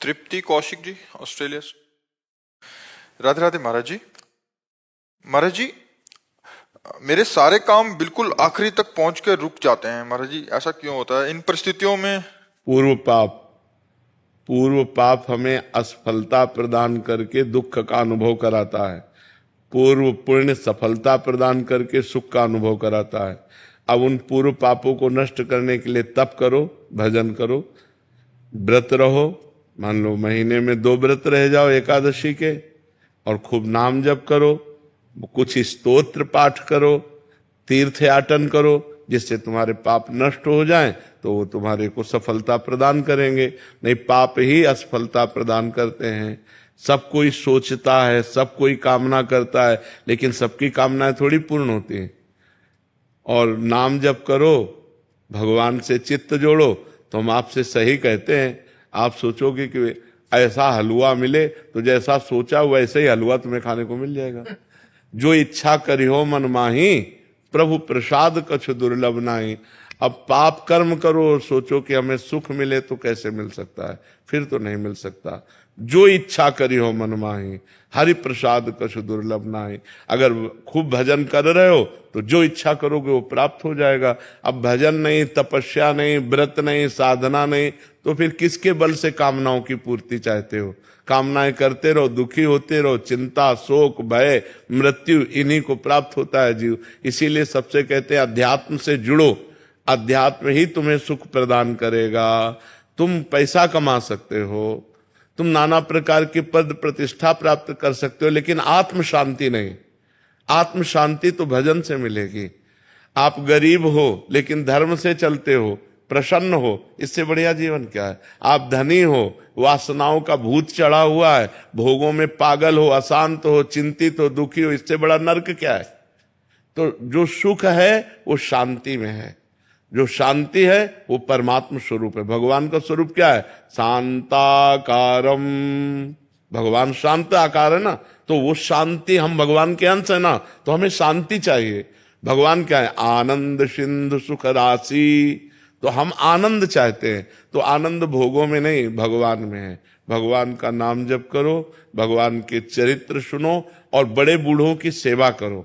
तृप्ति Kaushik ji, Australia से। राधे राधे महाराज जी। महाराज जी, मेरे सारे काम बिल्कुल आखिरी तक पहुंच के रुक जाते हैं महाराज जी, ऐसा क्यों होता है इन परिस्थितियों में? पूर्व पाप हमें असफलता प्रदान करके दुख का अनुभव कराता है। पूर्व पुण्य सफलता प्रदान करके सुख का अनुभव कराता है। अब उन पूर्व पापों को नष्ट करने के लिए तप करो, भजन करो, व्रत रहो। मान लो महीने में 2 व्रत रह जाओ एकादशी के, और खूब नाम जप करो, कुछ स्तोत्र पाठ करो, तीर्थ याटन करो, जिससे तुम्हारे पाप नष्ट हो जाएं, तो वो तुम्हारे को सफलता प्रदान करेंगे। नहीं, पाप ही असफलता प्रदान करते हैं। सब कोई सोचता है, सब कोई कामना करता है, लेकिन सबकी कामनाएं थोड़ी पूर्ण होती हैं। और नाम जप करो, भगवान से चित्त जोड़ो, तो हम आपसे सही कहते हैं। आप सोचोगे कि ऐसा हलवा मिले, तो जैसा सोचा वैसे ही हलवा तुम्हें खाने को मिल जाएगा। जो इच्छा करियो मन माही, प्रभु प्रसाद कछु दुर्लभ नाही। अब पाप कर्म करो और सोचो कि हमें सुख मिले, तो कैसे मिल सकता है? फिर तो नहीं मिल सकता। जो इच्छा करियो मन माही, हरि प्रसाद कछु दुर्लभ नाही। अगर खूब भजन कर रहे हो तो जो इच्छा करोगे वो प्राप्त हो जाएगा। अब भजन नहीं, तपस्या नहीं, व्रत नहीं, साधना नहीं, तो फिर किसके बल से कामनाओं की पूर्ति चाहते हो? कामनाएं करते रहो, दुखी होते रहो, चिंता, शोक, भय, मृत्यु, इन्हीं को प्राप्त होता है जीव। इसीलिए सबसे कहते हैं अध्यात्म से जुड़ो, अध्यात्म ही तुम्हें सुख प्रदान करेगा। तुम पैसा कमा सकते हो, तुम नाना प्रकार की पद प्रतिष्ठा प्राप्त कर सकते हो, लेकिन आत्म शांति नहीं। आत्म शांति तो भजन से मिलेगी। आप गरीब हो लेकिन धर्म से चलते हो, प्रसन्न हो, इससे बढ़िया जीवन क्या है? आप धनी हो, वासनाओं का भूत चढ़ा हुआ है, भोगों में पागल हो, अशांत हो, चिंतित हो, दुखी हो, इससे बड़ा नरक क्या है? तो जो सुख है वो शांति में है। जो शांति है वो परमात्मा स्वरूप है। भगवान का स्वरूप क्या है? शांताकारम। भगवान शांत आकार है ना, तो वो शांति, हम भगवान के अंश है ना, तो हमें शांति चाहिए। भगवान क्या है? आनंद सिंधु सुख राशि। तो हम आनंद चाहते हैं, तो आनंद भोगों में नहीं, भगवान में है। भगवान का नाम जप करो, भगवान के चरित्र सुनो, और बड़े बूढ़ों की सेवा करो।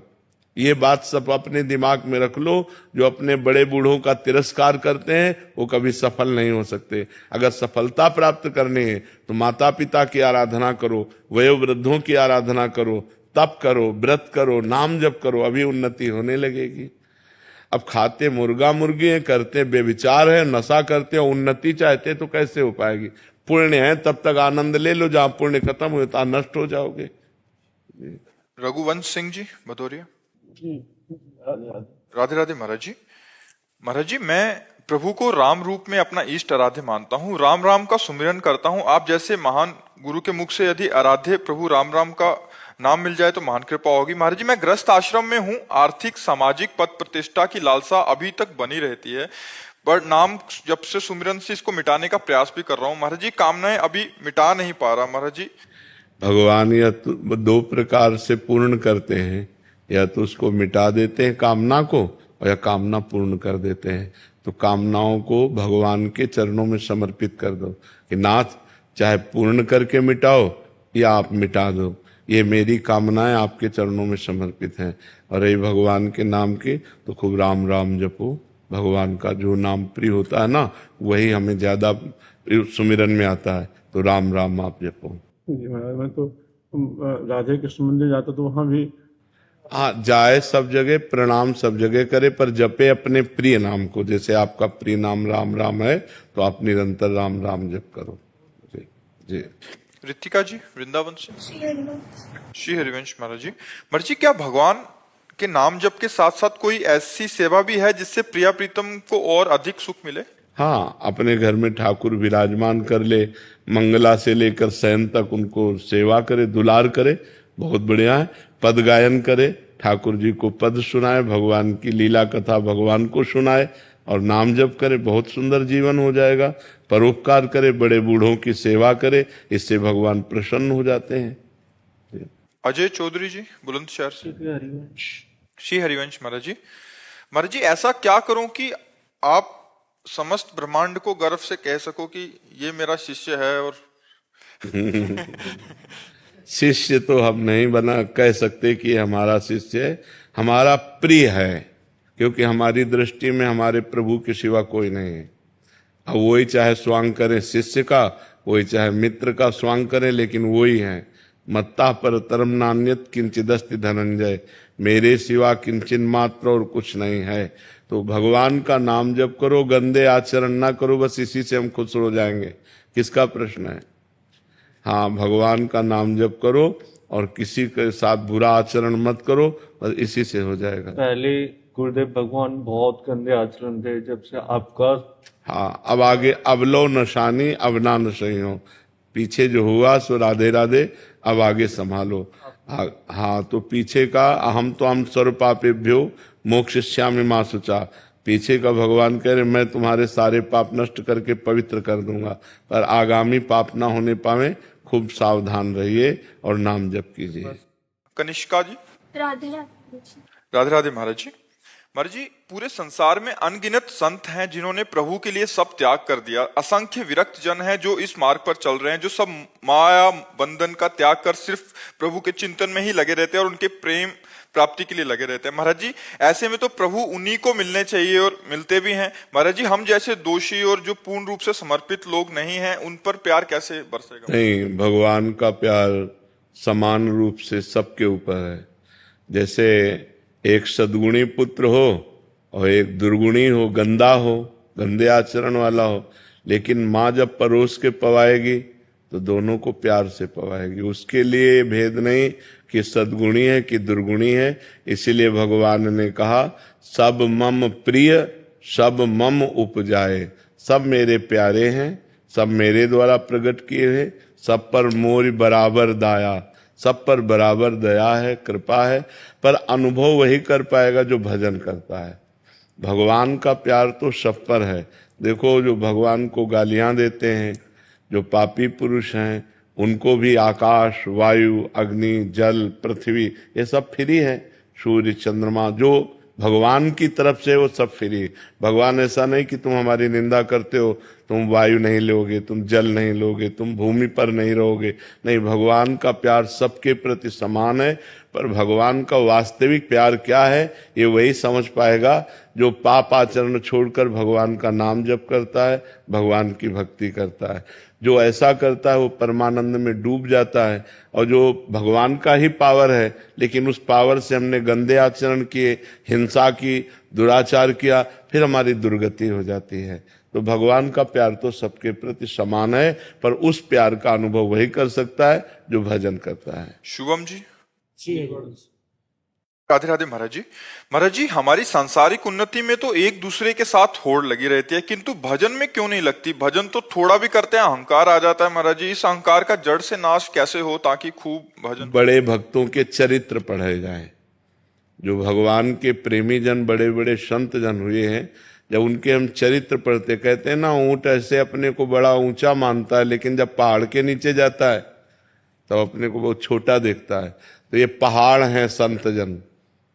ये बात सब अपने दिमाग में रख लो। जो अपने बड़े बूढ़ों का तिरस्कार करते हैं वो कभी सफल नहीं हो सकते। अगर सफलता प्राप्त करनी है तो माता पिता की आराधना करो, वयोवृद्धों की आराधना करो, तप करो, व्रत करो, नाम जप करो, अभी उन्नति होने लगेगी। अब खाते मुर्गा मुर्गी है, करते बेविचार है, नशा करते हो, उन्नति चाहते तो कैसे हो पाएगी? पुण्य है तब तक आनंद ले लो, जहां पुण्य खत्म हो तो नष्ट हो जाओगे। रघुवंश सिंह जी, भदौरिया। राधे राधे महाराज जी। महाराज जी, मैं प्रभु को राम रूप में अपना इष्ट आराध्य मानता हूँ, राम राम का सुमिरन करता हूँ। आप जैसे महान गुरु के मुख से यदि आराध्य प्रभु राम राम का नाम मिल जाए तो महान कृपा होगी। महाराज जी, मैं ग्रस्त आश्रम में हूँ, आर्थिक सामाजिक पद प्रतिष्ठा की लालसा अभी तक बनी रहती है, पर नाम जब से सुमिरन से इसको मिटाने का प्रयास भी कर रहा हूँ। महाराज जी, कामनाएं अभी मिटा नहीं पा रहा। महाराज जी, भगवान या तो 2 प्रकार से पूर्ण करते हैं, या तो उसको मिटा देते हैं कामना को, और या कामना पूर्ण कर देते हैं। तो कामनाओं को भगवान के चरणों में समर्पित कर दो कि नाथ, चाहे पूर्ण करके मिटाओ या आप मिटा दो, ये मेरी कामनाएं आपके चरणों में समर्पित हैं। और रही भगवान के नाम की, तो खूब राम राम जपो। भगवान का जो नाम प्रिय होता है ना, वही हमें ज्यादा सुमिरन में आता है, तो राम राम आप जपो। जी महाराज, मैं तो राधे कृष्ण मंदिर जाता तो वहां भी हाँ, जाए सब जगह, प्रणाम सब जगह करे, पर जपे अपने प्रिय नाम को। जैसे आपका प्रिय नाम राम राम है, तो आप निरंतर राम राम जप करो। जी जी। रितिका जी, वृंदावन से। श्री हरिवंश महाराज जी। महाराज जी, क्या भगवान के नाम जप के साथ साथ कोई ऐसी सेवा भी है जिससे प्रिया प्रीतम को और अधिक सुख मिले? हाँ, अपने घर में ठाकुर विराजमान कर ले, मंगला से लेकर शयन तक उनको सेवा करे, दुलार करे, बहुत बढ़िया है। पद गायन करे, ठाकुर जी को पद सुनाए, भगवान की लीला कथा भगवान को सुनाए, और नाम जप करे, बहुत सुंदर जीवन हो जाएगा। परोपकार करे, बड़े बूढ़ों की सेवा करे, इससे भगवान प्रसन्न हो जाते हैं। अजय चौधरी जी, बुलंदशहर से। श्री हरिवंश महाराज जी। महाराज जी, ऐसा क्या करूं कि आप समस्त ब्रह्मांड को गर्व से कह सको कि ये मेरा शिष्य है और शिष्य तो हम नहीं बना कह सकते कि हमारा शिष्य है, हमारा प्रिय है, क्योंकि हमारी दृष्टि में हमारे प्रभु के सिवा कोई नहीं है। अब वही चाहे स्वांग करें शिष्य का, वही चाहे मित्र का स्वांग करें, लेकिन वही है। मत्ता पर तरम नान्यत किंचिदस्ति धनंजय, मेरे सिवा किंचन मात्र और कुछ नहीं है। तो भगवान का नाम जप करो, गंदे आचरण ना करो, बस इसी से हम खुश हो जाएंगे। किसका प्रश्न है? हाँ, भगवान का नाम जप करो और किसी के साथ बुरा आचरण मत करो, बस इसी से हो जाएगा। पहले गुरुदेव भगवान बहुत गंदे आचरण थे, जब से आपका हाँ, अब आगे अब लो नशानी अब ना नशही हो, पीछे जो हुआ सो राधे राधे, अब आगे संभालो। हाँ, तो पीछे का अहम तो हम सर्व पापेभ्यो मोक्षयिष्यामि मा शुचा, पीछे का भगवान कह रहे मैं तुम्हारे सारे पाप नष्ट करके पवित्र कर दूंगा, पर आगामी पाप ना होने पावे, खूब सावधान रहिए और नाम जप कीजिए। कनिष्का जी। राधे राधे। राधे राधे महाराज जी। महाराज जी, पूरे संसार में अनगिनत संत हैं जिन्होंने प्रभु के लिए सब त्याग कर दिया। असंख्य विरक्त जन हैं जो इस मार्ग पर चल रहे हैं, जो सब माया बंधन का त्याग कर सिर्फ प्रभु के चिंतन में ही लगे रहते हैं और उनके प्रेम प्राप्ति के लिए लगे रहते हैं। महाराज जी, ऐसे में तो प्रभु उन्हीं को मिलने चाहिए और मिलते भी हैं। महाराज जी, हम जैसे दोषी और जो पूर्ण रूप से समर्पित लोग नहीं हैं, उन पर प्यार कैसे बरसेगा? नहीं, भगवान का प्यार समान रूप से सबके ऊपर है। जैसे एक सद्गुणी पुत्र हो और एक दुर्गुणी हो, गंदा हो, गंदे आचरण वाला हो, लेकिन माँ जब परोस के पवाएगी तो दोनों को प्यार से पवाएगी। उसके लिए भेद नहीं कि सद्गुणी है कि दुर्गुणी है। इसीलिए भगवान ने कहा सब मम प्रिय सब मम उपजाए, सब मेरे प्यारे हैं, सब मेरे द्वारा प्रकट किए हैं, सब पर मोर बराबर दाया, सब पर बराबर दया है, कृपा है। पर अनुभव वही कर पाएगा जो भजन करता है। भगवान का प्यार तो सब पर है। देखो, जो भगवान को गालियां देते हैं, जो पापी पुरुष हैं, उनको भी आकाश, वायु, अग्नि, जल, पृथ्वी, ये सब फ्री है। सूर्य, चंद्रमा, जो भगवान की तरफ से वो सब फ्री। भगवान ऐसा नहीं कि तुम हमारी निंदा करते हो, तुम वायु नहीं लोगे, तुम जल नहीं लोगे, तुम भूमि पर नहीं रहोगे। नहीं, भगवान का प्यार सबके प्रति समान है। पर भगवान का वास्तविक प्यार क्या है, ये वही समझ पाएगा जो पाप आचरण छोड़कर भगवान का नाम जप करता है, भगवान की भक्ति करता है। जो ऐसा करता है वो परमानंद में डूब जाता है। और जो भगवान का ही पावर है, लेकिन उस पावर से हमने गंदे आचरण किए, हिंसा की, दुराचार किया, फिर हमारी दुर्गति हो जाती है। तो भगवान का प्यार तो सबके प्रति समान है, पर उस प्यार का अनुभव वही कर सकता है जो भजन करता है। शुभम जी। राधे राधे महाराज जी। महाराज जी, हमारी सांसारिक उन्नति में तो एक दूसरे के साथ होड़ लगी रहती है, किंतु भजन में क्यों नहीं लगती? भजन तो थोड़ा भी करते हैं अहंकार आ जाता है। महाराज जी, इस अहंकार का जड़ से नाश कैसे हो ताकि खूब भजन? बड़े भक्तों के चरित्र पढ़े जाएं। जो भगवान के प्रेमी जन, बड़े बड़े संत जन हुए हैं, जब उनके हम चरित्र पढ़ते, कहते हैं ना, ऊंट ऐसे अपने को बड़ा ऊंचा मानता है, लेकिन जब पहाड़ के नीचे जाता है तब अपने को बहुत छोटा देखता है। तो ये पहाड़ हैं संत जन।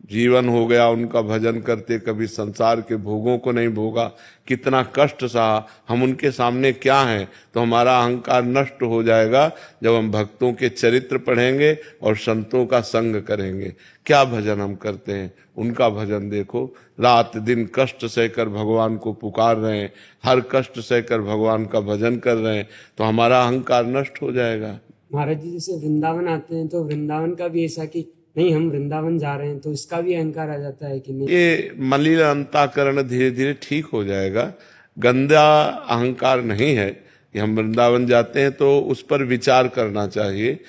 जीवन हो गया उनका भजन करते, कभी संसार के भोगों को नहीं भोगा, कितना कष्ट सहा, हम उनके सामने क्या हैं? तो हमारा अहंकार नष्ट हो जाएगा जब हम भक्तों के चरित्र पढ़ेंगे और संतों का संग करेंगे। क्या भजन हम करते हैं, उनका भजन देखो। रात दिन कष्ट सहकर भगवान को पुकार रहे हैं, हर कष्ट सहकर भगवान का भजन कर रहे हैं, तो हमारा अहंकार नष्ट हो जाएगा। महाराज जी, जैसे वृंदावन आते हैं तो वृंदावन का भी ऐसा कि नहीं हम वृंदावन जा रहे हैं, तो इसका भी अहंकार आ जाता है कि नहीं? ये मलिन अंतःकरण धीरे धीरे ठीक हो जाएगा। गंदा अहंकार नहीं है कि हम वृंदावन जाते हैं, तो उस पर विचार करना चाहिए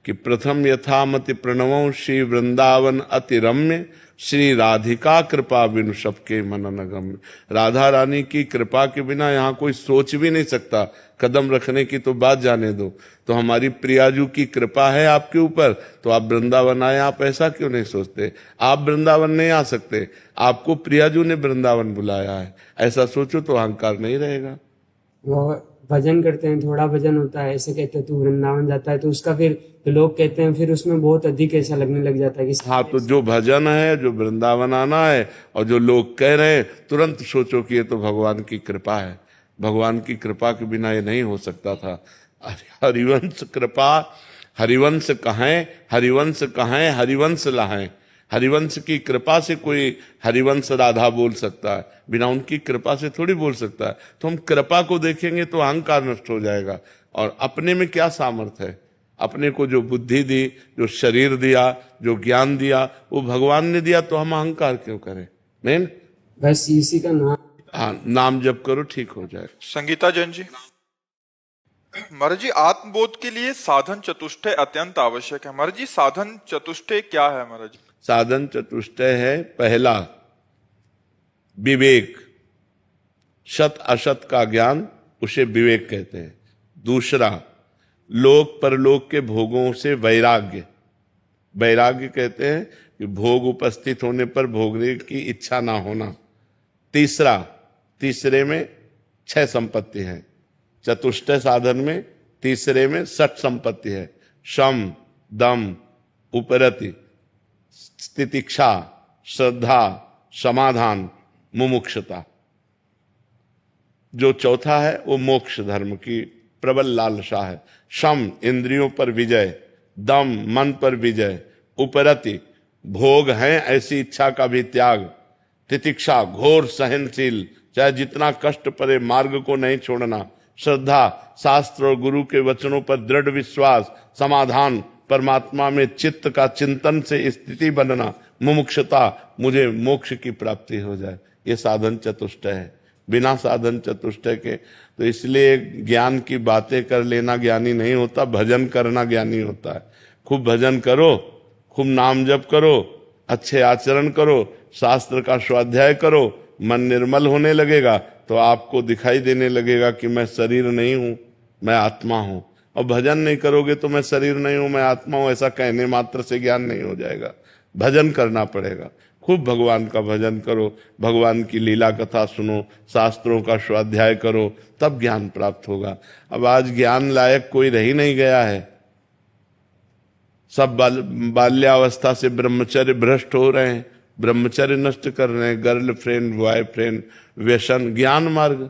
कि प्रथम यथामति प्रणवं श्री वृंदावन अति रम्य, श्री राधिका कृपा बिनु सबके मन न गम्य। राधा रानी की कृपा के बिना यहाँ कोई सोच भी नहीं सकता, कदम रखने की तो बात जाने दो। तो हमारी प्रियाजू की कृपा है आपके ऊपर, तो आप वृंदावन आए। आप ऐसा क्यों नहीं सोचते? आप वृंदावन नहीं आ सकते, आपको प्रियाजू ने वृंदावन बुलाया है, ऐसा सोचो तो अहंकार नहीं रहेगा। वो भजन करते हैं, थोड़ा भजन होता है, ऐसे कहते हैं तू वृंदावन जाता है, तो उसका फिर तो लोग कहते हैं फिर उसमें बहुत अधिक ऐसा लगने लग जाता है कि हाँ, तो जो भजन है, जो वृंदावन आना है, और जो लोग कह रहे हैं, तुरंत सोचो कि ये तो भगवान की कृपा है। भगवान की कृपा के बिना ये नहीं हो सकता था। हरिवंश कृपा, हरिवंश कहें, हरिवंश कहें, हरिवंश लाहें। हरिवंश की कृपा से कोई हरिवंश राधा बोल सकता है, बिना उनकी कृपा से थोड़ी बोल सकता है। तो हम कृपा को देखेंगे तो अहंकार नष्ट हो जाएगा। और अपने में क्या सामर्थ्य है? अपने को जो बुद्धि दी, जो शरीर दिया, जो ज्ञान दिया, वो भगवान ने दिया, तो हम अहंकार क्यों करें? नहीं, बस इसी का नाम। हाँ, नाम जप करो, ठीक हो जाए। संगीता जैन जी। महाराज जी, आत्मबोध के लिए साधन चतुष्टय अत्यंत आवश्यक है। महाराज जी, साधन चतुष्टय क्या है महाराज जी? साधन चतुष्टय है, पहला विवेक, सत असत का ज्ञान, उसे विवेक कहते हैं। दूसरा लोक परलोक के भोगों से वैराग्य, वैराग्य कहते हैं कि भोग उपस्थित होने पर भोगने की इच्छा ना होना। तीसरा, तीसरे में 6 संपत्ति है, चतुष्टय साधन में तीसरे में 6 संपत्ति है। शम, दम, उपरति, तितिक्षा, श्रद्धा, समाधान, मुमुक्षुता। जो चौथा है वो मोक्ष धर्म की प्रबल लालसा है। शम, इंद्रियों पर विजय, दम, मन पर विजय, उपरति, भोग है ऐसी इच्छा का भी त्याग, तितिक्षा, घोर सहनशील, चाहे जितना कष्ट पड़े मार्ग को नहीं छोड़ना, श्रद्धा, शास्त्र और गुरु के वचनों पर दृढ़ विश्वास, समाधान, परमात्मा में चित्त का चिंतन से स्थिति बनना, मुमुक्षुता, मुझे मोक्ष की प्राप्ति हो जाए। ये साधन चतुष्टय है। बिना साधन चतुष्टय के तो इसलिए ज्ञान की बातें कर लेना ज्ञानी नहीं होता, भजन करना ज्ञानी होता है। खूब भजन करो, खूब नाम जप करो, अच्छे आचरण करो, शास्त्र का स्वाध्याय करो, मन निर्मल होने लगेगा तो आपको दिखाई देने लगेगा कि मैं शरीर नहीं हूं, मैं आत्मा हूं। और भजन नहीं करोगे तो मैं शरीर नहीं हूं, मैं आत्मा हूं, ऐसा कहने मात्र से ज्ञान नहीं हो जाएगा। भजन करना पड़ेगा। खूब भगवान का भजन करो, भगवान की लीला कथा सुनो, शास्त्रों का स्वाध्याय करो, तब ज्ञान प्राप्त होगा। अब आज ज्ञान लायक कोई रह ही नहीं गया है। सब बाल्यावस्था से ब्रह्मचर्य भ्रष्ट हो रहे हैं, ब्रह्मचर्य नष्ट कर रहे हैं, गर्लफ्रेंड, बॉयफ्रेंड, व्यसन। ज्ञान मार्ग,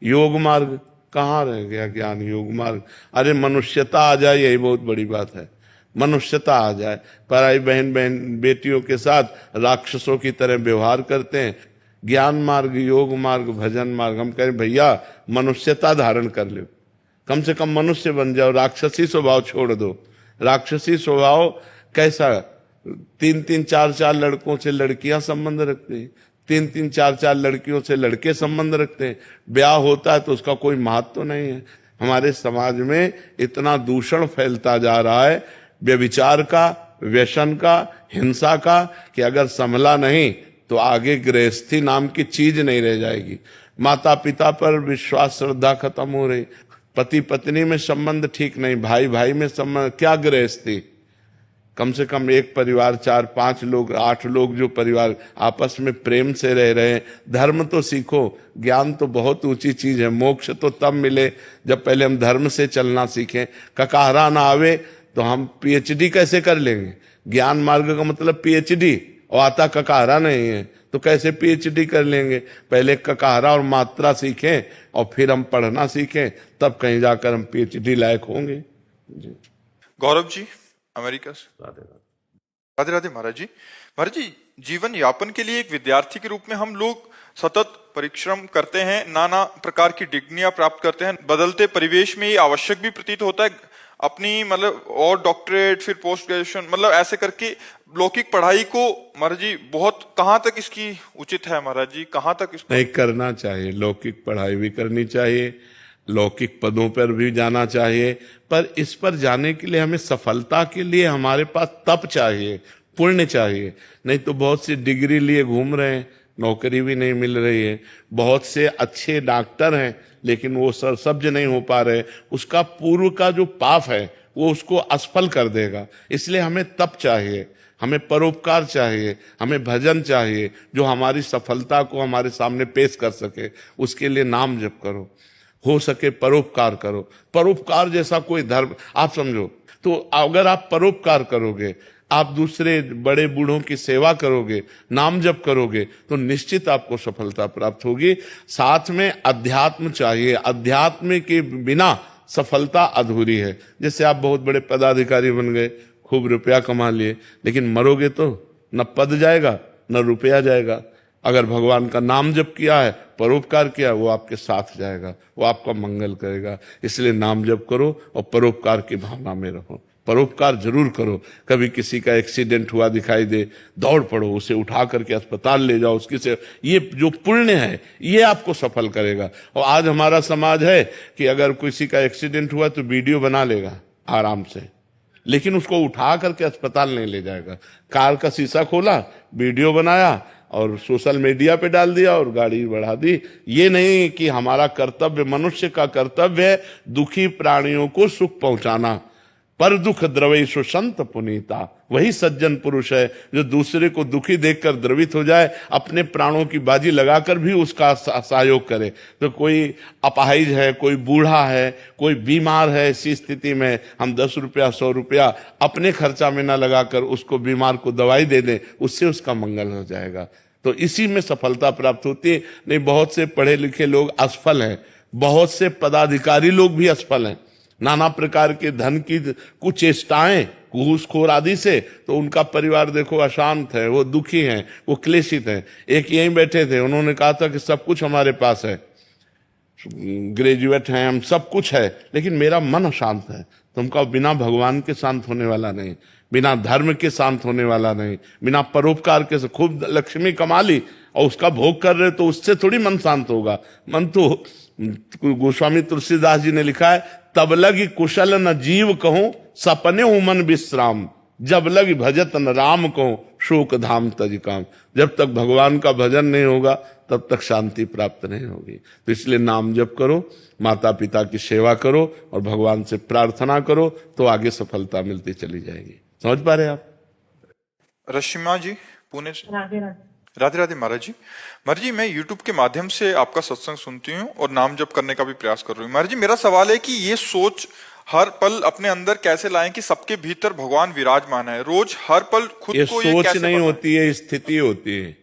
योग मार्ग कहाँ रह गया? ज्ञान योग मार्ग। अरे मनुष्यता आ जाए, यही बहुत बड़ी बात है। मनुष्यता आ जाए। पराई बहन बेटियों के साथ राक्षसों की तरह व्यवहार करते हैं। ज्ञान मार्ग, योग मार्ग, भजन मार्ग, हम कहें भैया मनुष्यता धारण कर लो, कम से कम मनुष्य बन जाओ, राक्षसी स्वभाव छोड़ दो। राक्षसी स्वभाव कैसा? 3-3, 4-4 लड़कों से लड़कियां संबंध रखती हैं, 3-3, 4-4 लड़कियों से लड़के संबंध रखते हैं। ब्याह होता है तो उसका कोई महत्व नहीं है। हमारे समाज में इतना दूषण फैलता जा रहा है, व्यभिचार का, व्यसन का, हिंसा का, कि अगर संभला नहीं तो आगे गृहस्थी नाम की चीज नहीं रह जाएगी। माता पिता पर विश्वास, श्रद्धा खत्म हो रही, पति पत्नी में संबंध ठीक नहीं, भाई भाई में संबंध, क्या गृहस्थी? कम से कम एक परिवार 4-5 लोग, 8 लोग जो परिवार आपस में प्रेम से रह रहे हैं। धर्म तो सीखो, ज्ञान तो बहुत ऊंची चीज है। मोक्ष तो तब मिले जब पहले हम धर्म से चलना सीखें। ककाहरा ना आवे तो हम पीएचडी कैसे कर लेंगे? ज्ञान मार्ग का मतलब पीएचडी, और आता ककाहरा नहीं है तो कैसे पीएचडी कर लेंगे? पहले ककाहरा और मात्रा सीखें और फिर हम पढ़ना सीखें, तब कहीं जाकर हम पीएचडी लायक होंगे। गौरव जी, अमेरिका से। राधे राधे महाराज जी। महाराज जी, जीवन यापन के लिए एक विद्यार्थी के रूप में हम लोग सतत परिश्रम करते हैं, नाना प्रकार की डिग्रियां प्राप्त करते हैं। बदलते परिवेश में ये आवश्यक भी प्रतीत होता है अपनी, मतलब और डॉक्टरेट, फिर पोस्ट ग्रेजुएशन, मतलब ऐसे करके लौकिक पढ़ाई को महाराज जी बहुत, कहाँ तक इसकी उचित है महाराज जी? कहाँ तक इसको नहीं करना चाहिए? लौकिक पढ़ाई भी करनी चाहिए, लौकिक पदों पर भी जाना चाहिए, पर इस पर जाने के लिए हमें सफलता के लिए हमारे पास तप चाहिए, पुण्य चाहिए। नहीं तो बहुत सी डिग्री लिए घूम रहे हैं, नौकरी भी नहीं मिल रही है। बहुत से अच्छे डॉक्टर हैं लेकिन वो सब्ज नहीं हो पा रहे। उसका पूर्व का जो पाप है वो उसको असफल कर देगा। इसलिए हमें तप चाहिए, हमें परोपकार चाहिए, हमें भजन चाहिए जो हमारी सफलता को हमारे सामने पेश कर सके। उसके लिए नाम जप करो, हो सके परोपकार करो। परोपकार जैसा कोई धर्म आप समझो तो अगर आप परोपकार करोगे, आप दूसरे बड़े बूढ़ों की सेवा करोगे, नाम जप करोगे, तो निश्चित आपको सफलता प्राप्त होगी। साथ में अध्यात्म चाहिए। अध्यात्म के बिना सफलता अधूरी है। जैसे आप बहुत बड़े पदाधिकारी बन गए, खूब रुपया कमा लिए, लेकिन मरोगे तो न पद जाएगा न रुपया जाएगा। अगर भगवान का नाम जप किया है, परोपकार किया, वो आपके साथ जाएगा, वो आपका मंगल करेगा। इसलिए नाम जप करो और परोपकार की भावना में रहो। परोपकार जरूर करो। कभी किसी का एक्सीडेंट हुआ दिखाई दे, दौड़ पड़ो, उसे उठा करके अस्पताल ले जाओ, उसकी से ये जो पुण्य है ये आपको सफल करेगा। और आज हमारा समाज है कि अगर किसी का एक्सीडेंट हुआ तो वीडियो बना लेगा आराम से, लेकिन उसको उठा करके अस्पताल नहीं ले जाएगा। कार का शीशा खोला, वीडियो बनाया और सोशल मीडिया पे डाल दिया और गाड़ी बढ़ा दी। ये नहीं कि हमारा कर्तव्य, मनुष्य का कर्तव्य है दुखी प्राणियों को सुख पहुंचाना। पर दुख द्रवेशु संत पुनीता, वही सज्जन पुरुष है जो दूसरे को दुखी देखकर द्रवित हो जाए, अपने प्राणों की बाजी लगाकर भी उसका सहयोग करे। तो कोई अपाहिज है, कोई बूढ़ा है, कोई बीमार है, ऐसी स्थिति में हम 10 रुपया 100 रुपया अपने खर्चा में न लगाकर उसको बीमार को दवाई दे दें, उससे उसका मंगल हो जाएगा। तो इसी में सफलता प्राप्त होती है। नहीं, बहुत से पढ़े लिखे लोग असफल हैं, बहुत से पदाधिकारी लोग भी असफल हैं, नाना प्रकार के धन की कुचेष्टाएं, घूसखोर आदि से, तो उनका परिवार देखो अशांत है, वो दुखी हैं, वो क्लेशित हैं। एक यहीं बैठे थे, उन्होंने कहा था कि सब कुछ हमारे पास है, ग्रेजुएट हैं हम, सब कुछ है, लेकिन मेरा मन अशांत है। तुमका बिना भगवान के शांत होने वाला नहीं, बिना धर्म के शांत होने वाला नहीं, बिना परोपकार के। से खूब लक्ष्मी कमा ली और उसका भोग कर रहे तो उससे थोड़ी मन शांत होगा। मन तो गोस्वामी तुलसीदास जी ने लिखा है, तब लगी कुशल न जीव कहूं सपने हूं मन विश्राम, जब लगी भजत न राम कहूं शोक धाम तज काम। जब तक भगवान का भजन नहीं होगा तब तक शांति प्राप्त नहीं होगी। तो इसलिए नाम जप करो, माता पिता की सेवा करो और भगवान से प्रार्थना करो, तो आगे सफलता मिलती चली जाएगी। समझ पा रहे आप? रश्मिमा जी पुणे से। राधे राधे। राधे राधे महाराज जी। महाराज जी, मैं YouTube के माध्यम से आपका सत्संग सुनती हूँ और नाम जप करने का भी प्रयास कर रही हूँ। महाराज जी, मेरा सवाल है कि ये सोच हर पल अपने अंदर कैसे लाएं कि सबके भीतर भगवान विराजमान है। रोज हर पल खुद ये को सोच कैसे नहीं बताएं? होती है, स्थिति होती है।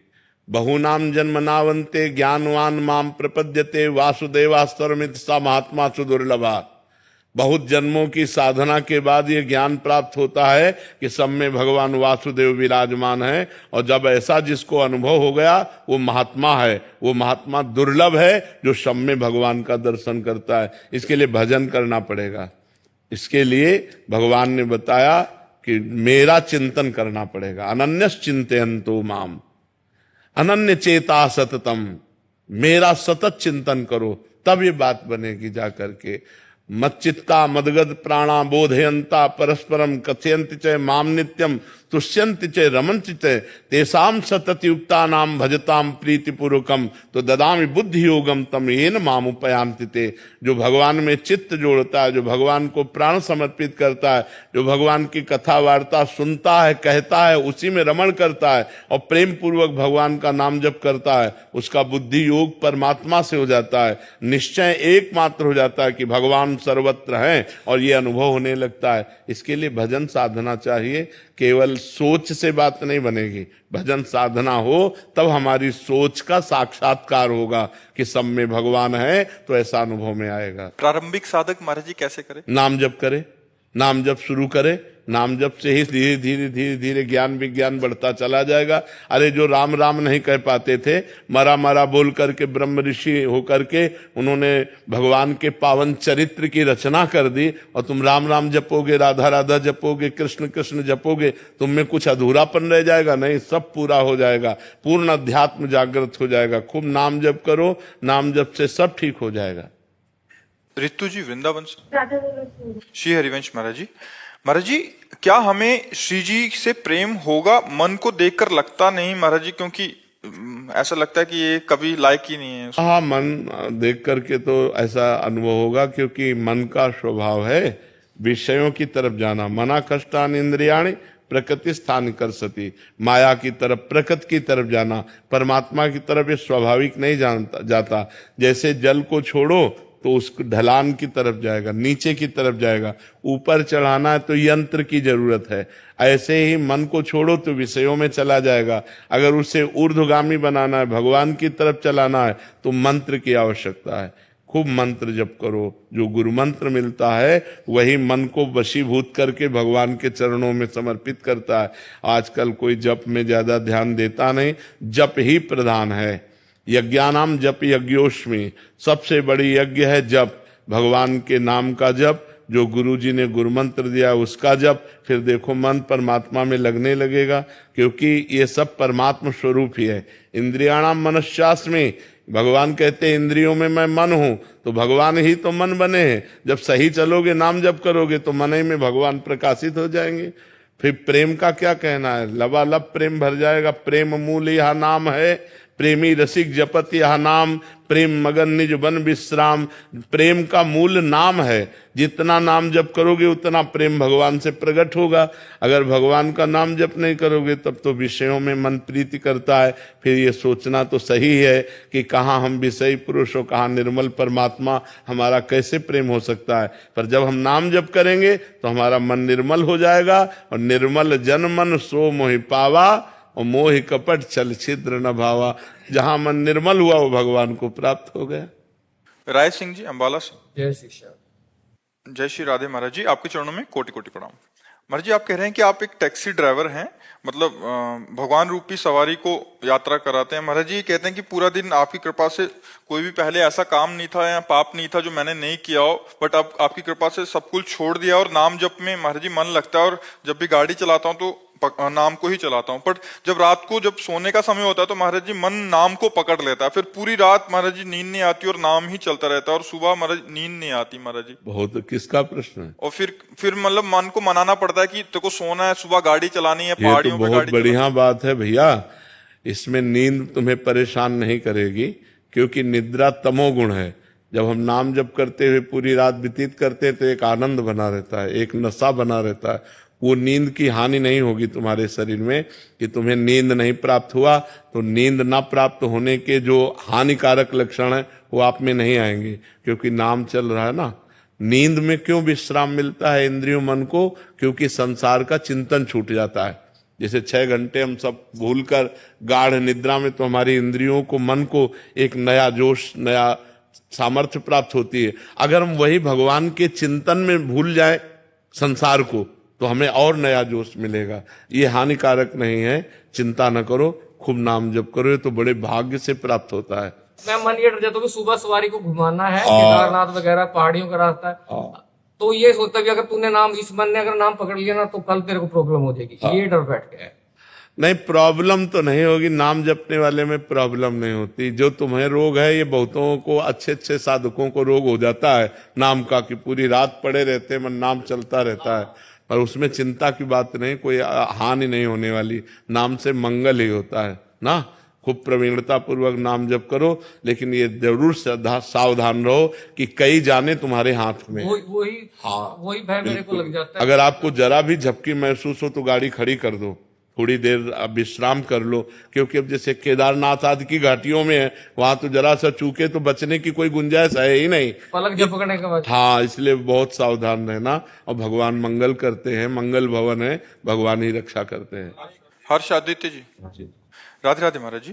बहुनाम जन्मनावन्ते ज्ञानवान माम प्रपद्यते वासुदेवास्तरमित सा महात्मा सुदुर्लभा। बहुत जन्मों की साधना के बाद ये ज्ञान प्राप्त होता है कि सब में भगवान वासुदेव विराजमान है। और जब ऐसा जिसको अनुभव हो गया वो महात्मा है, वो महात्मा दुर्लभ है जो सब में भगवान का दर्शन करता है। इसके लिए भजन करना पड़ेगा। इसके लिए भगवान ने बताया कि मेरा चिंतन करना पड़ेगा। अनन्यस चिंतयन्तो माम, अनन्य चेता सततम, मेरा सतत चिंतन करो, तब ये बात बनेगी जा करके। मच्चित्ता मदगद प्राणा बोधयंता परस्परम कथयन्ति च माम नित्यम तुष्यन्ति च रमन्ति च तेषाम सतत युक्ता नाम भजताम प्रीतिपूर्वकम तो ददामि बुद्धि योगम तम येन माम उपयान्ति ते। जो भगवान में चित्त जोड़ता है, जो भगवान को प्राण समर्पित करता है, जो भगवान की कथा वार्ता सुनता है, कहता है, उसी में रमण करता है और प्रेम पूर्वक भगवान का नाम जप करता है, उसका बुद्धि योग परमात्मा से हो जाता है। निश्चय एकमात्र हो जाता है कि भगवान सर्वत्र हैं और ये अनुभव होने लगता है। इसके लिए भजन साधना चाहिए। केवल सोच से बात नहीं बनेगी, भजन साधना हो तब हमारी सोच का साक्षात्कार होगा कि सब में भगवान है, तो ऐसा अनुभव में आएगा। प्रारंभिक साधक महाराज जी कैसे करे? नाम जप करे, नाम जप शुरू करे। नाम जप से ही धीरे धीरे धीरे धीरे ज्ञान विज्ञान बढ़ता चला जाएगा। अरे जो राम राम नहीं कह पाते थे, मरा मरा बोल करके ब्रह्म ऋषि होकर के उन्होंने भगवान के पावन चरित्र की रचना कर दी, और तुम राम राम जपोगे, राधा राधा जपोगे, कृष्ण कृष्ण जपोगे, तुम में कुछ अधूरापन रह जाएगा? नहीं, सब पूरा हो जाएगा, पूर्ण अध्यात्म जागृत हो जाएगा। खूब नाम जप करो, नाम जप से सब ठीक हो जाएगा। रितु जी वृंदावन से। राधे राधे। श्री हरिवंश महाराज जी। महाराज जी, क्या हमें श्री जी से प्रेम होगा? मन को देखकर लगता नहीं महाराज जी, क्योंकि ऐसा लगता है कि ये कभी लायक ही नहीं है। हाँ, मन देख करके तो ऐसा अनुभव होगा, क्योंकि मन का स्वभाव है विषयों की तरफ जाना। मना कष्टान इंद्रियाणि प्रकृति स्थान कर सती, माया की तरफ, प्रकृति की तरफ जाना। परमात्मा की तरफ ये स्वाभाविक नहीं जाता। जैसे जल को छोड़ो तो उस ढलान की तरफ जाएगा, नीचे की तरफ जाएगा। ऊपर चढ़ाना है तो यंत्र की जरूरत है। ऐसे ही मन को छोड़ो तो विषयों में चला जाएगा। अगर उसे ऊर्ध्वगामी बनाना है, भगवान की तरफ चलाना है, तो मंत्र की आवश्यकता है। खूब मंत्र जप करो। जो गुरु मंत्र मिलता है वही मन को वशीभूत करके भगवान के चरणों में समर्पित करता है। आजकल कोई जप में ज्यादा ध्यान देता नहीं, जप ही प्रधान है। यज्ञानाम जप यज्ञोष्मी, सबसे बड़ी यज्ञ है जप, भगवान के नाम का जप, जो गुरु जी ने गुरु मंत्र दिया उसका जप। फिर देखो मन परमात्मा में लगने लगेगा, क्योंकि ये सब परमात्मा स्वरूप ही है। इंद्रियाणाम मनश्चास्मि, भगवान कहते हैं इंद्रियों में मैं मन हूं, तो भगवान ही तो मन बने हैं। जब सही चलोगे, नाम जप करोगे, तो मन ही में भगवान प्रकाशित हो जाएंगे। फिर प्रेम का क्या कहना है, लबालब प्रेम भर जाएगा। प्रेम मूल यह नाम है, प्रेमी रसिक जपत यह नाम, प्रेम मगन निज बन विश्राम। प्रेम का मूल नाम है, जितना नाम जप करोगे उतना प्रेम भगवान से प्रकट होगा। अगर भगवान का नाम जप नहीं करोगे तब तो विषयों में मन प्रीति करता है। फिर ये सोचना तो सही है कि कहाँ हम विषयी पुरुष हो, कहाँ निर्मल परमात्मा, हमारा कैसे प्रेम हो सकता है। पर जब हम नाम जप करेंगे तो हमारा मन निर्मल हो जाएगा, और निर्मल जन मन सो मोहि पावा, और मोह कपट छल छिद्र न भावा। जहां मन निर्मल हुआ वो भगवान को प्राप्त हो गया। राय सिंह जी अंबाला से। जय श्री श्याम। जय श्री राधे महाराज जी, आपके चरणों में कोटि कोटि प्रणाम। महाराज जी, आप कह रहे हैं कि आप एक टैक्सी ड्राइवर हैं, मतलब भगवान रूपी सवारी को यात्रा कराते हैं। महाराज जी कहते हैं कि पूरा दिन आपकी कृपा से कोई भी पहले ऐसा काम नहीं था या पाप नहीं था जो मैंने नहीं किया हो, बट अब आपकी कृपा से सब कुछ छोड़ दिया और नाम जप में महाराज जी मन लगता है। और जब भी गाड़ी चलाता हूँ तो नाम को ही चलाता हूँ, पर जब रात को जब सोने का समय होता है तो महाराज जी मन नाम को पकड़ लेता है। फिर पूरी रात महाराज जी नींद नहीं आती और नाम ही चलता रहता है, और सुबह महाराज नींद नहीं आती महाराज जी। बहुत किसका प्रश्न है। और फिर मतलब मन को मनाना पड़ता है कि तेरे को सोना है, सुबह गाड़ी चलानी है, ये तो पहाड़ियों पे बहुत गाड़ी बढ़िया बात है भैया। इसमें नींद तुम्हें परेशान नहीं करेगी, क्योंकि निद्रा तमोगुण है। जब हम नाम जप करते हुए पूरी रात व्यतीत करते हैं तो एक आनंद बना रहता है, एक नशा बना रहता है। वो नींद की हानि नहीं होगी तुम्हारे शरीर में कि तुम्हें नींद नहीं प्राप्त हुआ, तो नींद ना प्राप्त होने के जो हानिकारक लक्षण है वो आप में नहीं आएंगे, क्योंकि नाम चल रहा है ना। नींद में क्यों विश्राम मिलता है इंद्रियों मन को, क्योंकि संसार का चिंतन छूट जाता है। जैसे 6 घंटे हम सब भूलकर गाढ़ निद्रा में, तो हमारी इंद्रियों को, मन को एक नया जोश, नया सामर्थ्य प्राप्त होती है। अगर हम वही भगवान के चिंतन में भूल जाए संसार को, तो हमें और नया जोश मिलेगा। ये हानिकारक नहीं है, चिंता न करो, खूब नाम जप करो, ये तो बड़े भाग्य से प्राप्त होता है। मैं मन ये डर जाता हूँ कि सुबह सवारी को घुमाना है, केदारनाथ वगैरह पहाड़ियों का रास्ता है, तो ये सोचता भी अगर तूने नाम, इस मन ने अगर नाम पकड़ लिया ना तो कल तेरे को प्रॉब्लम हो जाएगी। ये डर बैठ गया है। नहीं, प्रॉब्लम तो नहीं होगी, नाम जपने वाले में प्रॉब्लम नहीं होती। जो तुम्हें रोग है, ये बहुतों को, अच्छे अच्छे साधकों को रोग हो जाता है नाम का, कि पूरी रात पड़े रहते हैं, मन नाम चलता रहता है। पर उसमें चिंता की बात नहीं, कोई हानि नहीं होने वाली। नाम से मंगल ही होता है ना। खूब प्रवीणता पूर्वक नाम जप करो, लेकिन ये जरूर सावधान रहो कि कई जाने तुम्हारे हाथ में। वही भय मेरे को लग जाता है। अगर आपको जरा भी झपकी महसूस हो तो गाड़ी खड़ी कर दो, थोड़ी देर विश्राम कर लो, क्योंकि अब जैसे केदारनाथ आदि की घाटियों में है, वहां तो जरा सा चूके तो बचने की कोई गुंजाइश है ही नहीं, पलक झपकने के बाद। हाँ, इसलिए बहुत सावधान रहना। और भगवान मंगल करते हैं, मंगल भवन है, भगवान ही रक्षा करते हैं। हर्ष आदित्य जी। राधे राधे महाराज जी।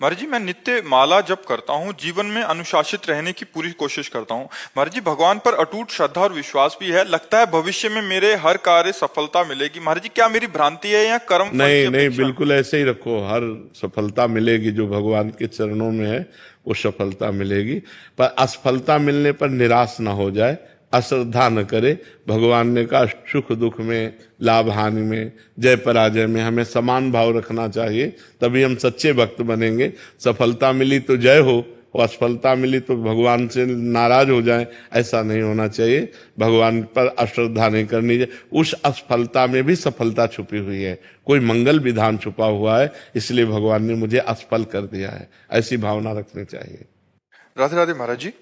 महाराज जी, मैं नित्य माला जप करता हूँ, जीवन में अनुशासित रहने की पूरी कोशिश करता हूँ। महाराज जी, भगवान पर अटूट श्रद्धा और विश्वास भी है। लगता है भविष्य में मेरे हर कार्य सफलता मिलेगी। महाराज जी, क्या मेरी भ्रांति है या कर्म फल नहीं की नहीं, अपेक्षा? बिल्कुल ऐसे ही रखो। हर सफलता मिलेगी, जो भगवान के चरणों में है वो सफलता मिलेगी। पर असफलता मिलने पर निराश ना हो जाए, अश्रद्धा न करे। भगवान ने कहा सुख दुख में, लाभ हानि में, जय पराजय में हमें समान भाव रखना चाहिए, तभी हम सच्चे भक्त बनेंगे। सफलता मिली तो जय हो, और असफलता मिली तो भगवान से नाराज हो जाए, ऐसा नहीं होना चाहिए। भगवान पर अश्रद्धा नहीं करनी चाहिए। उस असफलता में भी सफलता छुपी हुई है, कोई मंगल विधान छुपा हुआ है, इसलिए भगवान ने मुझे असफल कर दिया है, ऐसी भावना रखनी चाहिए। राधे राधे महाराज जी।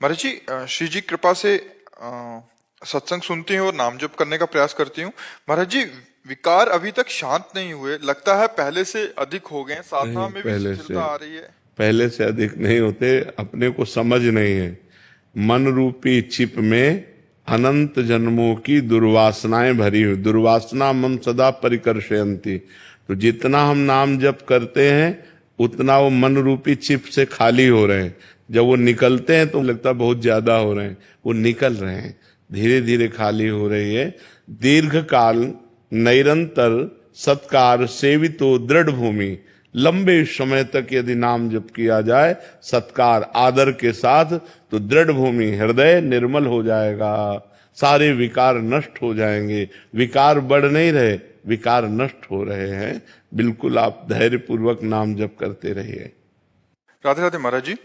महाराज जी, श्री जी कृपा से सत्संग सुनती हूँ और नाम जप करने का प्रयास करती हूँ। महाराज जी, विकार अभी तक शांत नहीं हुए, लगता है पहले से अधिक हो गए, साधना में भी शिथिलता आ रही है। पहले से अधिक नहीं होते, अपने को समझ नहीं है। मन रूपी छिप में अनंत जन्मों की दुर्वासनाएं भरी हुई, दुर्वासना मम सदा परिकर्षयन्ति। तो जितना हम नाम जप करते हैं उतना वो मन रूपी छिप से खाली हो रहे हैं। जब वो निकलते हैं तो लगता है बहुत ज्यादा हो रहे हैं, वो निकल रहे हैं, धीरे धीरे खाली हो रही है। दीर्घ काल निरंतर सत्कार सेवितो दृढ़ भूमि, लंबे समय तक यदि नाम जप किया जाए सत्कार आदर के साथ, तो दृढ़ भूमि हृदय निर्मल हो जाएगा, सारे विकार नष्ट हो जाएंगे। विकार बढ़ नहीं रहे, विकार नष्ट हो रहे हैं। बिल्कुल आप धैर्य पूर्वक नाम जप करते रहिए। राधे राधे महाराज जी।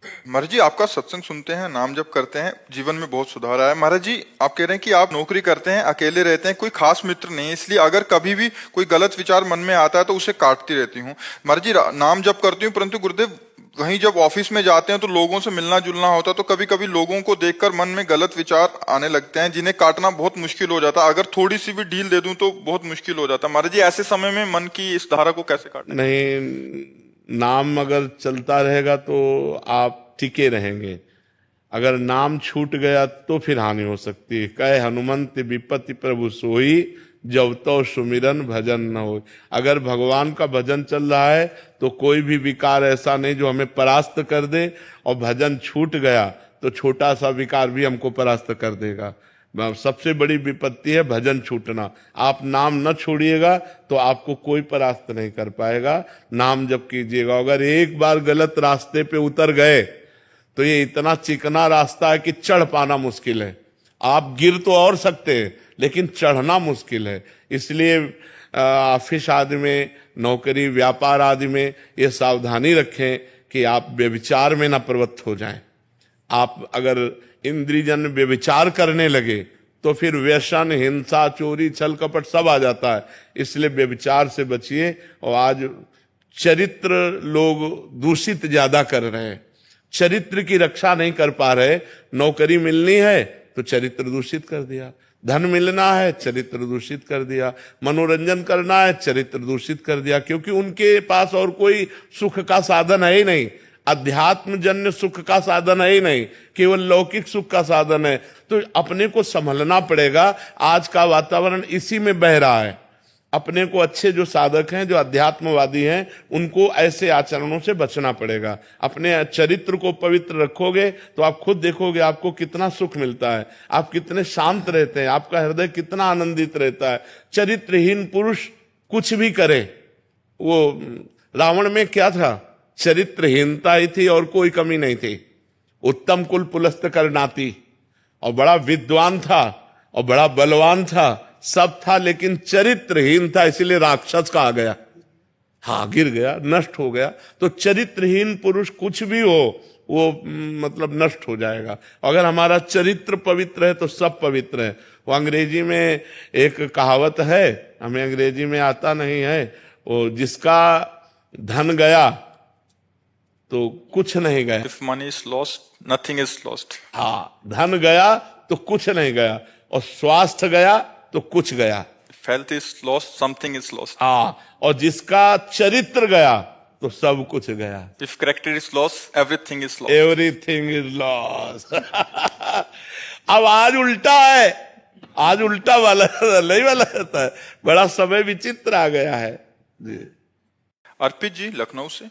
महाराज जी, आपका सत्संग सुनते हैं, नाम जप करते हैं, जीवन में बहुत सुधार आया। महाराज जी, आप कह रहे हैं कि आप नौकरी करते हैं, अकेले रहते हैं, कोई खास मित्र नहीं है, इसलिए अगर कभी भी कोई गलत विचार मन में आता है तो उसे काटती रहती हूँ। महाराज जी, नाम जप करती हूँ, परंतु गुरुदेव वहीं जब ऑफिस में जाते हैं तो लोगों से मिलना जुलना होता है, तो कभी कभी लोगों को देखकर मन में गलत विचार आने लगते हैं, जिन्हें काटना बहुत मुश्किल हो जाता है। अगर थोड़ी सी भी ढील दे दूं तो बहुत मुश्किल हो जाता है। महाराज जी, ऐसे समय में मन की इस धारा को कैसे काटें? नहीं, नाम अगर चलता रहेगा तो आप टिके रहेंगे, अगर नाम छूट गया तो फिर हानि हो सकती है। कहे हनुमंत विपत्ति प्रभु सोई, जब तो सुमिरन भजन न हो। अगर भगवान का भजन चल रहा है तो कोई भी विकार ऐसा नहीं जो हमें परास्त कर दे, और भजन छूट गया तो छोटा सा विकार भी हमको परास्त कर देगा। सबसे बड़ी विपत्ति है भजन छूटना। आप नाम न छोड़िएगा तो आपको कोई परास्त नहीं कर पाएगा। नाम जप कीजिएगा। अगर एक बार गलत रास्ते पे उतर गए तो ये इतना चिकना रास्ता है कि चढ़ पाना मुश्किल है। आप गिर तो और सकते हैं लेकिन चढ़ना मुश्किल है। इसलिए ऑफिस आदि में, नौकरी व्यापार आदि में ये सावधानी रखें कि आप व्यभिचार में न प्रवृत्त हो जाएं। आप अगर इंद्रियजन व्यभिचार करने लगे तो फिर व्यसन, हिंसा, चोरी, छल कपट सब आ जाता है। इसलिए व्यभिचार से बचिए। और आज चरित्र लोग दूषित ज्यादा कर रहे हैं, चरित्र की रक्षा नहीं कर पा रहे। नौकरी मिलनी है तो चरित्र दूषित कर दिया, धन मिलना है चरित्र दूषित कर दिया, मनोरंजन करना है चरित्र दूषित कर दिया, क्योंकि उनके पास और कोई सुख का साधन है ही नहीं। अध्यात्म जन्य सुख का साधन है ही नहीं, केवल लौकिक सुख का साधन है। तो अपने को संभलना पड़ेगा। आज का वातावरण इसी में बह रहा है। अपने को अच्छे जो साधक हैं, जो अध्यात्मवादी हैं, उनको ऐसे आचरणों से बचना पड़ेगा। अपने चरित्र को पवित्र रखोगे तो आप खुद देखोगे आपको कितना सुख मिलता है, आप कितने शांत रहते हैं, आपका हृदय कितना आनंदित रहता है। चरित्रहीन पुरुष कुछ भी करे, वो रावण में क्या था, चरित्रहीनता ही थी और कोई कमी नहीं थी। उत्तम कुल पुलस्त करनाती, और बड़ा विद्वान था और बड़ा बलवान था, सब था, लेकिन चरित्रहीन था, इसीलिए राक्षस कहा गया। हाँ, गिर गया, नष्ट हो गया। तो चरित्रहीन पुरुष कुछ भी हो वो मतलब नष्ट हो जाएगा। अगर हमारा चरित्र पवित्र है तो सब पवित्र है। वो अंग्रेजी में एक कहावत है, हमें अंग्रेजी में आता नहीं है, वो जिसका धन गया तो कुछ नहीं गया। If money is lost, nothing is lost. हाँ, धन गया तो कुछ नहीं गया, और स्वास्थ्य गया तो कुछ गया। If health is lost, something is lost. हाँ, और जिसका चरित्र गया तो सब कुछ गया। If character is lost, everything is lost. Everything is lost. अब आज उल्टा है, आज उल्टा वाला नहीं वाला रहता है। बड़ा समय विचित्र आ गया है जी। अर्पित जी लखनऊ से।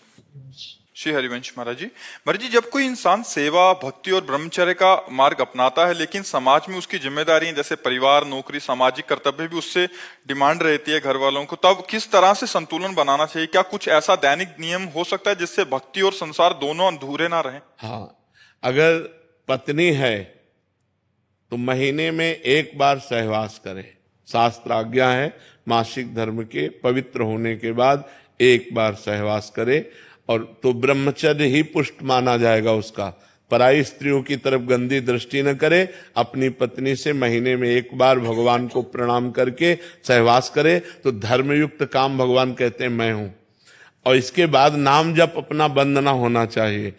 श्री हरिवंश महाराज जी। महाराज जी, जब कोई इंसान सेवा, भक्ति और ब्रह्मचर्य का मार्ग अपनाता है, लेकिन समाज में उसकी जिम्मेदारियां जैसे परिवार, नौकरी, सामाजिक कर्तव्य भी उससे डिमांड रहती है घर वालों को, तब किस तरह से संतुलन बनाना चाहिए? क्या कुछ ऐसा दैनिक नियम हो सकता है जिससे भक्ति और संसार दोनों अधूरे ना रहें? हाँ, अगर पत्नी है तो महीने में एक बार सहवास करे। शास्त्र आज्ञा है मासिक धर्म के पवित्र होने के बाद एक बार सहवास करे, और तो ब्रह्मचर्य ही पुष्ट माना जाएगा उसका। पराई स्त्रियों की तरफ गंदी दृष्टि न करे। अपनी पत्नी से महीने में एक बार भगवान को प्रणाम करके सहवास करे तो धर्मयुक्त काम भगवान कहते हैं मैं हूं। और इसके बाद नाम जप अपना बंद ना होना चाहिए।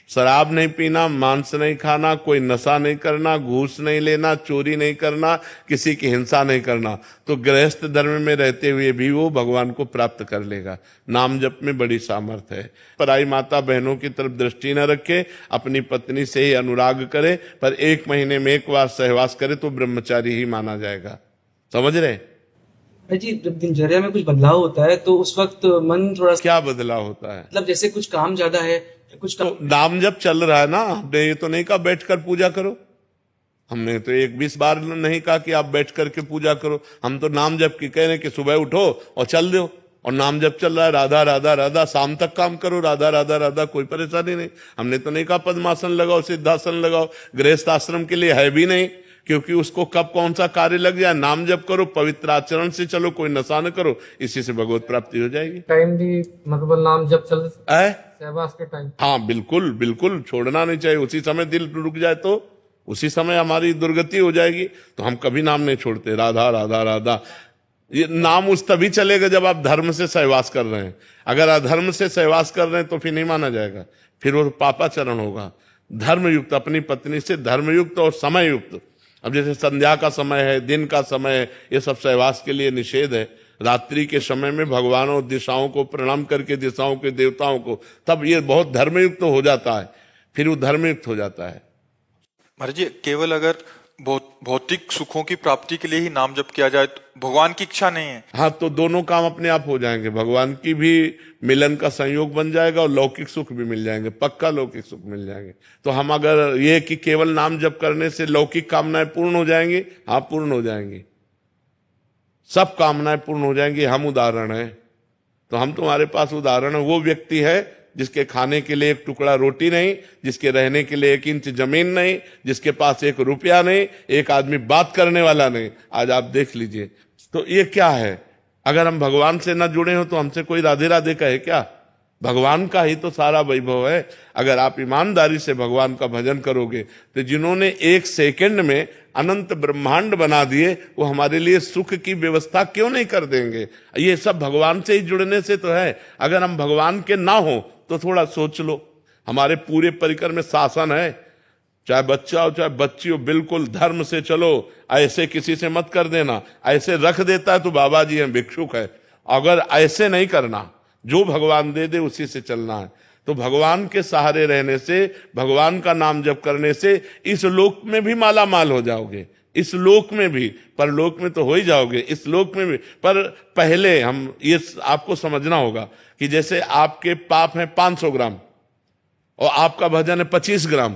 शराब नहीं पीना, मांस नहीं खाना, कोई नशा नहीं करना, घूस नहीं लेना, चोरी नहीं करना, किसी की हिंसा नहीं करना, तो गृहस्थ धर्म में रहते हुए भी वो भगवान को प्राप्त कर लेगा। नाम जप में बड़ी सामर्थ्य है। पराई माता बहनों की तरफ दृष्टि न रखे, अपनी पत्नी से ही अनुराग करे, पर एक महीने में एक बार सहवास करे तो ब्रह्मचारी ही माना जाएगा। समझ रहे जी? जब दिनचर्या में कुछ बदलाव होता है तो उस वक्त मन थोड़ा क्या बदलाव होता है? मतलब जैसे कुछ काम ज्यादा है कुछ तो नाम जब चल रहा है ना, हमने ये तो नहीं कहा बैठ कर पूजा करो, हमने तो 20 बार नहीं कहा कि आप बैठ करके पूजा करो। हम तो नाम जप की कह रहे हैं कि सुबह उठो और चल दो, और नाम जप चल रहा है राधा राधा राधा, शाम तक काम करो राधा राधा राधा, कोई परेशानी नहीं। हमने तो नहीं कहा पद्मासन लगाओ सिद्धासन लगाओ, गृहस्थ आश्रम के लिए है भी नहीं, क्योंकि उसको कब कौन सा कार्य लग जाए। नाम जप करो, पवित्र आचरण से चलो, कोई नशा न करो, इसी से भगवत प्राप्ति हो जाएगी। टाइम भी मतलब नाम जब चल है सहवास के टाइम। हाँ बिल्कुल बिल्कुल, छोड़ना नहीं चाहिए। उसी समय दिल रुक जाए तो उसी समय हमारी दुर्गति हो जाएगी। तो हम कभी नाम नहीं छोड़ते, राधा राधा राधा। ये नाम उस तभी चलेगा जब आप धर्म से सहवास कर रहे हैं। अगर अधर्म से सहवास कर रहे हैं तो फिर नहीं माना जाएगा, फिर वो पापाचरण होगा। धर्मयुक्त, अपनी पत्नी से धर्मयुक्त और समयुक्त। अब जैसे संध्या का समय है, दिन का समय है, ये सब सहवास के लिए निषेध है। रात्रि के समय में भगवान और दिशाओं को प्रणाम करके, दिशाओं के देवताओं को, तब ये बहुत धर्मयुक्त हो जाता है, फिर वो धर्मयुक्त हो जाता है। महाराज जी, केवल अगर भौतिक सुखों की प्राप्ति के लिए ही नाम जप किया जाए तो भगवान की इच्छा नहीं है। हाँ, तो दोनों काम अपने आप हो जाएंगे, भगवान की भी मिलन का संयोग बन जाएगा और लौकिक सुख भी मिल जाएंगे, पक्का लौकिक सुख मिल जाएंगे। तो हम अगर ये कि केवल नाम जप करने से लौकिक कामनाएं पूर्ण हो जाएंगी, हाँ पूर्ण हो जाएंगी, सब कामनाएं पूर्ण हो जाएंगी। हम उदाहरण है, तो हम तुम्हारे पास उदाहरण है। वो व्यक्ति है जिसके खाने के लिए एक टुकड़ा रोटी नहीं, जिसके रहने के लिए 1 इंच जमीन नहीं, जिसके पास 1 रुपया नहीं, एक आदमी बात करने वाला नहीं। आज आप देख लीजिए, तो ये क्या है? अगर हम भगवान से न जुड़े हो तो हमसे कोई राधे राधे कहे क्या? भगवान का ही तो सारा वैभव है। अगर आप ईमानदारी से भगवान का भजन करोगे तो जिन्होंने 1 सेकंड में अनंत ब्रह्मांड बना दिए, वो हमारे लिए सुख की व्यवस्था क्यों नहीं कर देंगे? ये सब भगवान से ही जुड़ने से तो है। अगर हम भगवान के ना हो तो थोड़ा सोच लो, हमारे पूरे परिकर में शासन है, चाहे बच्चा हो चाहे बच्ची हो, बिल्कुल धर्म से चलो, ऐसे किसी से मत कर देना। ऐसे रख देता है तो बाबा जी हैं, भिक्षुक है। अगर ऐसे नहीं करना, जो भगवान दे दे उसी से चलना है। तो भगवान के सहारे रहने से, भगवान का नाम जप करने से इस लोक में भी माला माल हो जाओगे, इस लोक में भी, परलोक में तो हो ही जाओगे, इस लोक में भी। पर पहले हम ये आपको समझना होगा कि जैसे आपके पाप हैं 500 ग्राम और आपका भजन है 25 ग्राम,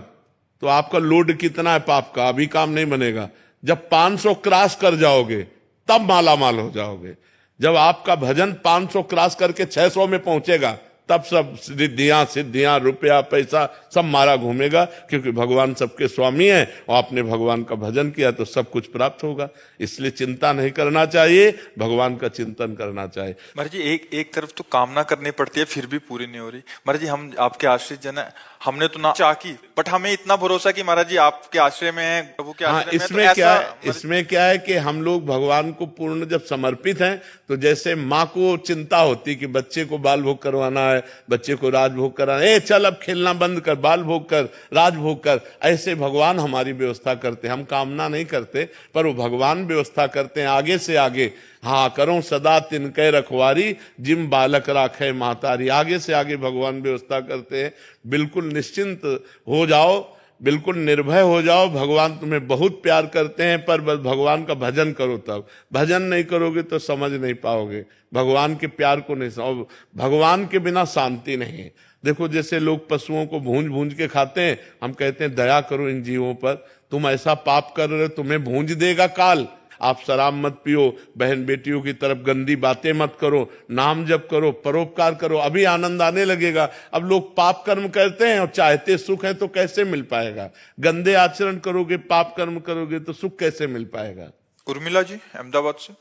तो आपका लोड कितना है पाप का? अभी काम नहीं बनेगा। जब 500 क्रॉस कर जाओगे तब माला माल हो जाओगे। जब आपका भजन 500 क्रॉस करके 600 में पहुंचेगा तब सब सिद्धियां रुपया पैसा सब मारा घूमेगा, क्योंकि भगवान सबके स्वामी है और आपने भगवान का भजन किया तो सब कुछ प्राप्त होगा। इसलिए चिंता नहीं करना चाहिए, भगवान का चिंतन करना चाहिए। महाराज जी, एक तरफ तो कामना करनी पड़ती है फिर भी पूरी नहीं हो रही। महाराज जी, हम आपके आश्रित जन है, हमने तो ना चाह की, बट हमें इतना भरोसा कि महाराज जी आपके आश्रय में है, प्रभु के आश्रय में है। इसमें क्या है, इसमें क्या है कि हम लोग भगवान को पूर्ण जब समर्पित हैं, तो जैसे माँ को चिंता होती कि बच्चे को बाल भोग करवाना है, बच्चे को राजभोग कराना है, चल अब खेलना बंद कर, बाल भोग कर, राजभोग कर, ऐसे भगवान हमारी व्यवस्था करते हैं। हम कामना नहीं करते, पर वो भगवान व्यवस्था करते हैं आगे से आगे। हाँ, करो सदा तिनके रखवारी, जिम बालक राखे मातारी। आगे से आगे भगवान व्यवस्था करते हैं। बिल्कुल निश्चिंत हो जाओ, बिल्कुल निर्भय हो जाओ। भगवान तुम्हें बहुत प्यार करते हैं, पर बस भगवान का भजन करो। तब भजन नहीं करोगे तो समझ नहीं पाओगे, भगवान के प्यार को नहीं समझ। भगवान के बिना शांति नहीं। देखो, जैसे लोग पशुओं को भूंज भूंज के खाते हैं, हम कहते हैं दया करो इन जीवों पर, तुम ऐसा पाप कर रहे हो, तुम्हें भूंज देगा काल। आप शराब मत पियो, बहन बेटियों की तरफ गंदी बातें मत करो, नाम जप करो, परोपकार करो, अभी आनंद आने लगेगा। अब लोग पाप कर्म करते हैं और चाहते सुख है, तो कैसे मिल पाएगा? गंदे आचरण करोगे, पाप कर्म करोगे तो सुख कैसे मिल पाएगा? उर्मिला जी अहमदाबाद से।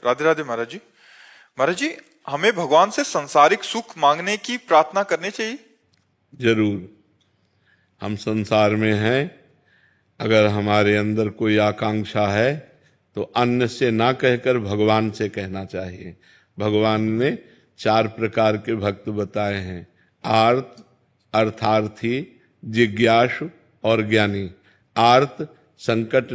राधे राधे महाराज जी। महाराज जी, हमें भगवान से संसारिक सुख मांगने की प्रार्थना करनी चाहिए? जरूर। हम संसार में हैं, अगर हमारे अंदर कोई आकांक्षा है तो अन्य से ना कहकर भगवान से कहना चाहिए। भगवान ने 4 प्रकार के भक्त बताए हैं, आर्त, अर्थार्थी, जिज्ञासु और ज्ञानी। आर्त संकट